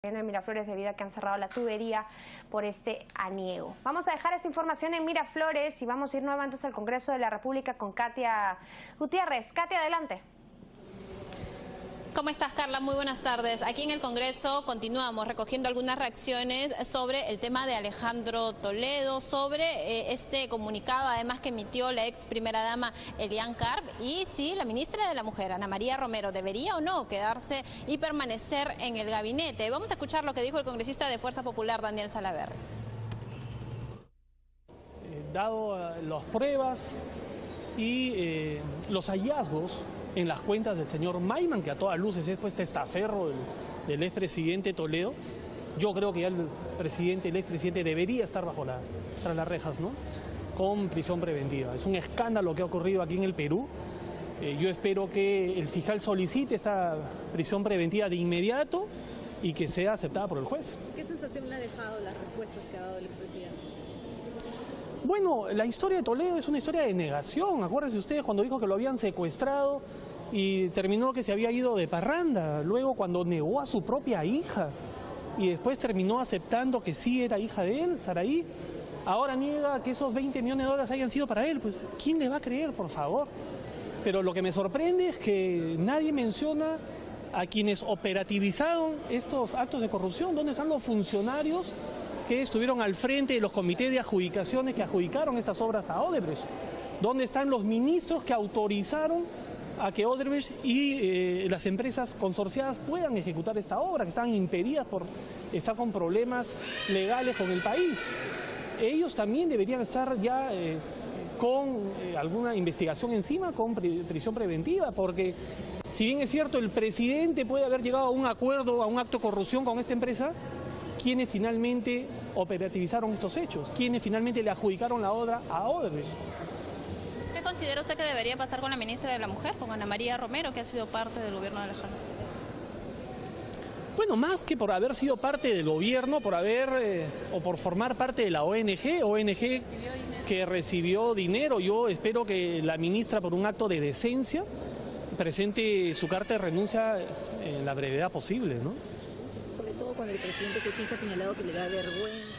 En Miraflores debido a que han cerrado la tubería por este aniego. Vamos a dejar esta información en Miraflores y vamos a ir nuevamente al Congreso de la República con Katia Gutiérrez. Katia, adelante. ¿Cómo estás, Carla? Muy buenas tardes. Aquí en el Congreso continuamos recogiendo algunas reacciones sobre el tema de Alejandro Toledo, sobre este comunicado además que emitió la ex primera dama Elian Karp, y si la ministra de la Mujer, Ana María Romero, debería o no quedarse y permanecer en el gabinete. Vamos a escuchar lo que dijo el congresista de Fuerza Popular, Daniel Salaverry. Dado las pruebas y los hallazgos en las cuentas del señor Mayman, que a todas luces es pues testaferro del expresidente Toledo, yo creo que ya el expresidente debería estar tras las rejas, ¿no? Con prisión preventiva. Es un escándalo que ha ocurrido aquí en el Perú. Yo espero que el fiscal solicite esta prisión preventiva de inmediato y que sea aceptada por el juez. ¿Qué sensación le ha dejado las respuestas que ha dado el expresidente? Bueno, la historia de Toledo es una historia de negación. Acuérdense ustedes cuando dijo que lo habían secuestrado y terminó que se había ido de parranda. Luego cuando negó a su propia hija y después terminó aceptando que sí era hija de él, Saraí. Ahora niega que esos 20 millones de dólares hayan sido para él. Pues, ¿quién le va a creer, por favor? Pero lo que me sorprende es que nadie menciona a quienes operativizaron estos actos de corrupción. ¿Dónde están los funcionarios que estuvieron al frente de los comités de adjudicaciones que adjudicaron estas obras a Odebrecht? ¿Dónde están los ministros que autorizaron a que Odebrecht y las empresas consorciadas puedan ejecutar esta obra, que están impedidas por estar con problemas legales con el país? Ellos también deberían estar ya con alguna investigación encima, con prisión preventiva, porque si bien es cierto el presidente puede haber llegado a un acuerdo, a un acto de corrupción con esta empresa, ¿quiénes finalmente operativizaron estos hechos? ¿Quiénes finalmente le adjudicaron la obra a Odebrecht? ¿Qué considera usted que debería pasar con la ministra de la Mujer, con Ana María Romero, que ha sido parte del gobierno de Alejandro? Bueno, más que por haber sido parte del gobierno, por haber o por formar parte de la ONG que recibió dinero, yo espero que la ministra, por un acto de decencia, presente su carta de renuncia en la brevedad posible, ¿no? Sobre todo cuando el presidente Kuczynski ha señalado que le da vergüenza.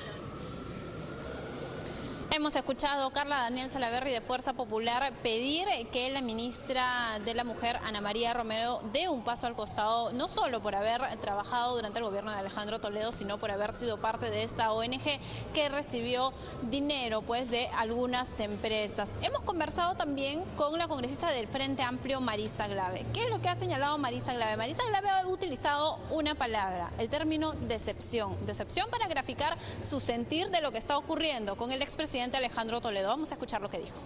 Hemos escuchado, Carla, a Daniel Salaverry de Fuerza Popular pedir que la ministra de la Mujer, Ana María Romero, dé un paso al costado, no solo por haber trabajado durante el gobierno de Alejandro Toledo, sino por haber sido parte de esta ONG que recibió dinero pues de algunas empresas. Hemos conversado también con la congresista del Frente Amplio, Marisa Glave. ¿Qué es lo que ha señalado Marisa Glave? Marisa Glave ha utilizado una palabra, el término decepción. Decepción para graficar su sentir de lo que está ocurriendo con el expresidente Alejandro Toledo. Vamos a escuchar lo que dijo.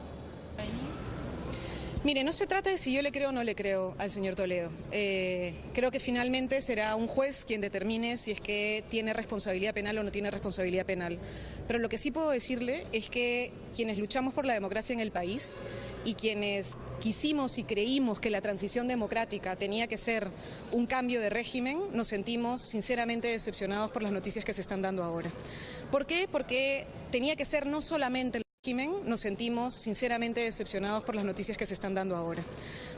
Mire, no se trata de si yo le creo o no le creo al señor Toledo. Creo que finalmente será un juez quien determine si es que tiene responsabilidad penal o no tiene responsabilidad penal. Pero lo que sí puedo decirle es que quienes luchamos por la democracia en el país y quienes quisimos y creímos que la transición democrática tenía que ser un cambio de régimen, nos sentimos sinceramente decepcionados por las noticias que se están dando ahora. ¿Por qué? Porque tenía que ser no solamente el régimen, nos sentimos sinceramente decepcionados por las noticias que se están dando ahora.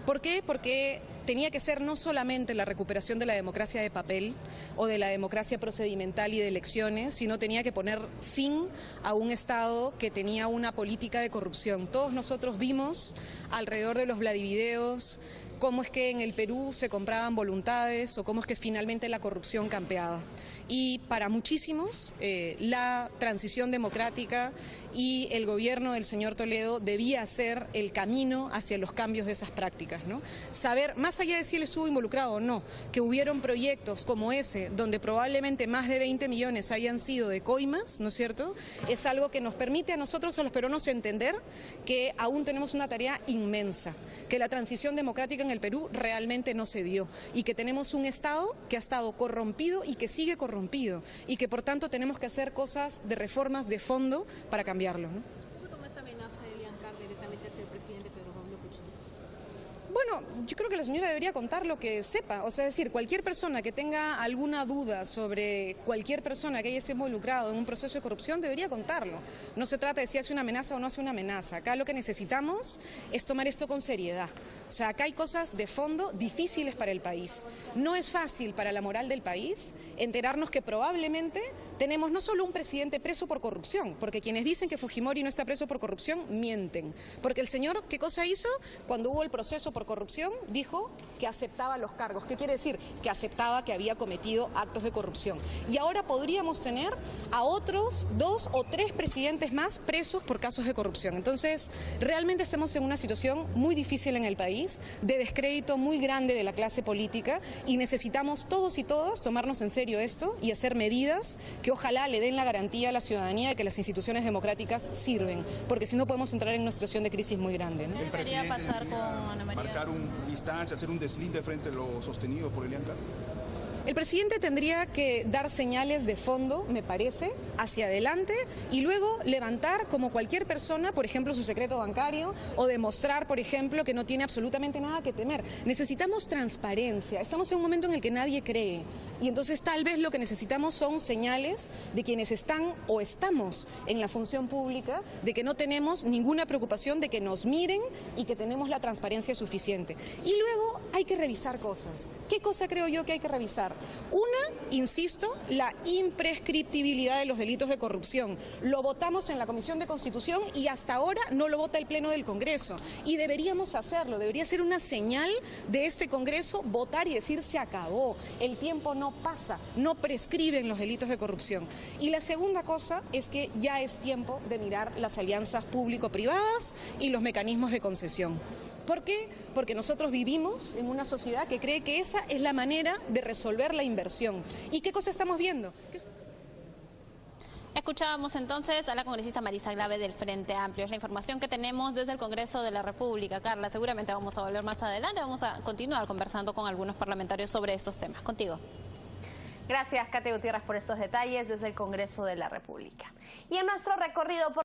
¿Por qué? Porque tenía que ser no solamente la recuperación de la democracia de papel o de la democracia procedimental y de elecciones, sino tenía que poner fin a un Estado que tenía una política de corrupción. Todos nosotros vimos alrededor de los Vladivideos cómo es que en el Perú se compraban voluntades o cómo es que finalmente la corrupción campeaba. Y para muchísimos la transición democrática y el gobierno del señor Toledo debía ser el camino hacia los cambios de esas prácticas, ¿no? Saber, más allá de si él estuvo involucrado o no, que hubieron proyectos como ese, donde probablemente más de 20 millones hayan sido de coimas, ¿no es cierto?, es algo que nos permite a nosotros, a los peruanos, entender que aún tenemos una tarea inmensa, que la transición democrática en el Perú realmente no se dio y que tenemos un Estado que ha estado corrompido y que sigue corrompido y que por tanto tenemos que hacer cosas de reformas de fondo para cambiarlo, ¿no? ¿Cómo toma esta amenaza de Elian Karp directamente hacia el presidente Pedro Pablo Kuczynski? Bueno, yo creo que la señora debería contar lo que sepa, o sea, es decir, cualquier persona que tenga alguna duda sobre cualquier persona que haya sido involucrado en un proceso de corrupción debería contarlo. No se trata de si hace una amenaza o no hace una amenaza. Acá lo que necesitamos es tomar esto con seriedad. O sea, acá hay cosas de fondo difíciles para el país. No es fácil para la moral del país enterarnos que probablemente tenemos no solo un presidente preso por corrupción, porque quienes dicen que Fujimori no está preso por corrupción mienten. Porque el señor, ¿qué cosa hizo? Cuando hubo el proceso por corrupción, dijo que aceptaba los cargos. ¿Qué quiere decir? Que aceptaba que había cometido actos de corrupción. Y ahora podríamos tener a otros 2 o 3 presidentes más presos por casos de corrupción. Entonces, realmente estamos en una situación muy difícil en el país, de descrédito muy grande de la clase política, y necesitamos todos y todas tomarnos en serio esto y hacer medidas que ojalá le den la garantía a la ciudadanía de que las instituciones democráticas sirven, porque si no podemos entrar en una situación de crisis muy grande, ¿no? ¿Qué debería pasar con Ana María? Marcar una distancia, hacer un deslinde frente a lo sostenido por Elian Carr. El presidente tendría que dar señales de fondo, me parece, hacia adelante, y luego levantar, como cualquier persona, por ejemplo, su secreto bancario, o demostrar, por ejemplo, que no tiene absolutamente nada que temer. Necesitamos transparencia. Estamos en un momento en el que nadie cree, y entonces tal vez lo que necesitamos son señales de quienes están o estamos en la función pública, de que no tenemos ninguna preocupación de que nos miren y que tenemos la transparencia suficiente. Y luego hay que revisar cosas. ¿Qué cosa creo yo que hay que revisar? Una, insisto, la imprescriptibilidad de los delitos de corrupción. Lo votamos en la Comisión de Constitución y hasta ahora no lo vota el Pleno del Congreso. Y deberíamos hacerlo, debería ser una señal de este Congreso votar y decir se acabó. El tiempo no pasa, no prescriben los delitos de corrupción. Y la segunda cosa es que ya es tiempo de mirar las alianzas público-privadas y los mecanismos de concesión. ¿Por qué? Porque nosotros vivimos en una sociedad que cree que esa es la manera de resolver la inversión. ¿Y qué cosa estamos viendo? Escuchábamos entonces a la congresista Marisa Glave del Frente Amplio. Es la información que tenemos desde el Congreso de la República. Carla, seguramente vamos a volver más adelante. Vamos a continuar conversando con algunos parlamentarios sobre estos temas. Contigo. Gracias, Katia Gutiérrez, por estos detalles desde el Congreso de la República. Y en nuestro recorrido por